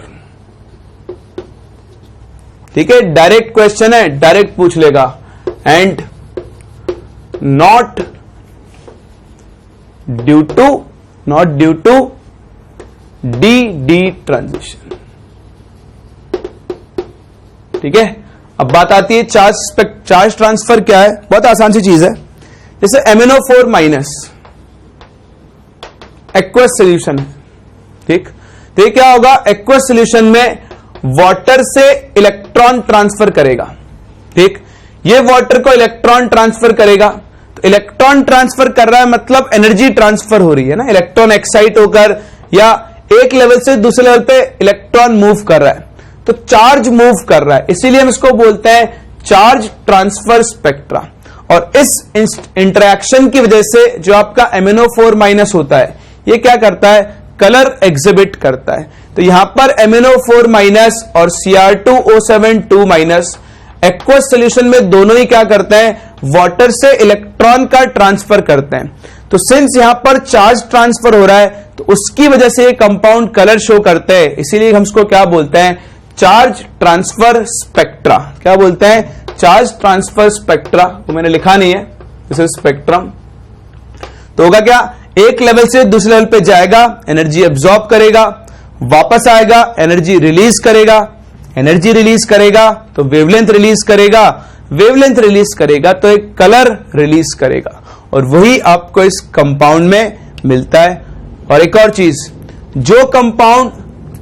ठीक है, डायरेक्ट क्वेश्चन है, डायरेक्ट पूछ लेगा। And not due to D transition. ठीक है, अब बात आती है चार्ज ट्रांसफर क्या है। बहुत आसान सी चीज है। जैसे MnO4- एक्वस सोल्यूशन है, ठीक, तो ये क्या होगा, एक्वस सोल्यूशन में वाटर से इलेक्ट्रॉन ट्रांसफर करेगा। ठीक, ये वाटर को इलेक्ट्रॉन ट्रांसफर करेगा। तो इलेक्ट्रॉन ट्रांसफर कर रहा है मतलब एनर्जी ट्रांसफर हो रही है ना, इलेक्ट्रॉन एक्साइट होकर या एक लेवल से दूसरे लेवल पे इलेक्ट्रॉन मूव कर रहा है, तो चार्ज मूव कर रहा है, इसीलिए हम इसको बोलते हैं चार्ज ट्रांसफर स्पेक्ट्रा। और इस इंटरैक्शन की वजह से जो आपका MnO4- होता है ये क्या करता है, कलर एग्जिबिट करता है। तो यहां पर MnO4- और Cr2O72- एक्वस सोल्यूशन में दोनों ही क्या करते हैं, वाटर से इलेक्ट्रॉन का ट्रांसफर करते हैं। तो सिंस यहां पर चार्ज ट्रांसफर हो रहा है तो उसकी वजह से ये कंपाउंड कलर शो करते हैं, इसीलिए हम इसको क्या बोलते हैं, चार्ज ट्रांसफर स्पेक्ट्रा। क्या बोलते हैं, चार्ज ट्रांसफर स्पेक्ट्रा। तो मैंने लिखा नहीं है, दिस इज स्पेक्ट्रम। तो होगा क्या, एक लेवल से दूसरे लेवल पे जाएगा, एनर्जी एब्जॉर्ब करेगा, वापस आएगा, एनर्जी रिलीज करेगा, एनर्जी रिलीज करेगा तो वेवलेंथ रिलीज करेगा, वेवलेंथ रिलीज करेगा तो एक कलर रिलीज करेगा, और वही आपको इस कंपाउंड में मिलता है। और एक और चीज, जो कंपाउंड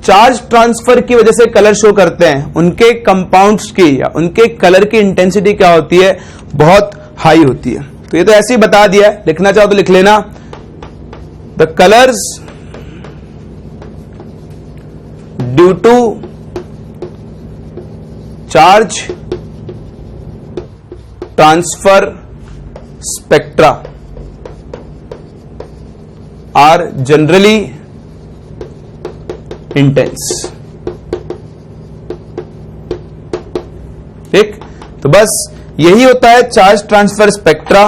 चार्ज ट्रांसफर की वजह से कलर शो करते हैं उनके कंपाउंड्स की या उनके कलर की इंटेंसिटी क्या होती है, बहुत हाई होती है। तो ये तो ऐसे ही बता दिया है, लिखना चाहो तो लिख लेना, the colours due to charge transfer spectra are generally intense. ठीक, तो बस यही होता है चार्ज ट्रांसफर स्पेक्ट्रा,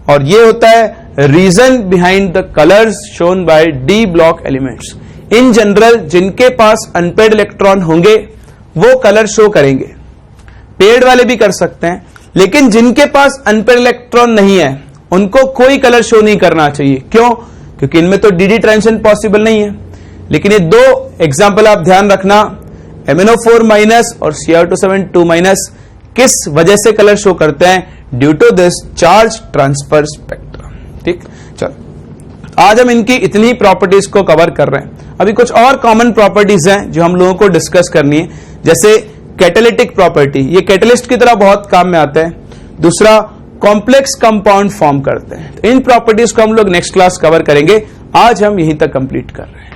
और ये होता है reason behind the colours shown by D block elements. In general जिनके पास अनपेड इलेक्ट्रॉन होंगे वो कलर शो करेंगे, पेड वाले भी कर सकते हैं, लेकिन जिनके पास अनपेड इलेक्ट्रॉन नहीं है उनको कोई कलर शो नहीं करना चाहिए। क्यों? क्योंकि इनमें तो डी ट्रांजिशन पॉसिबल नहीं है। लेकिन ये दो एग्जाम्पल आप ध्यान रखना, MnO4- और Cr2O72- किस वजह से कलर शो करते हैं, due to this charge transfer spectra. ठीक, चलो आज हम इनकी इतनी प्रॉपर्टीज को कवर कर रहे हैं। अभी कुछ और कॉमन प्रॉपर्टीज हैं जो हम लोगों को डिस्कस करनी है, जैसे कैटालिटिक प्रॉपर्टी, ये कैटलिस्ट की तरह बहुत काम में आते हैं। दूसरा, कॉम्प्लेक्स कंपाउंड फॉर्म करते हैं। इन प्रॉपर्टीज को हम लोग नेक्स्ट क्लास कवर करेंगे, आज हम यहीं तक कंप्लीट कर रहे हैं।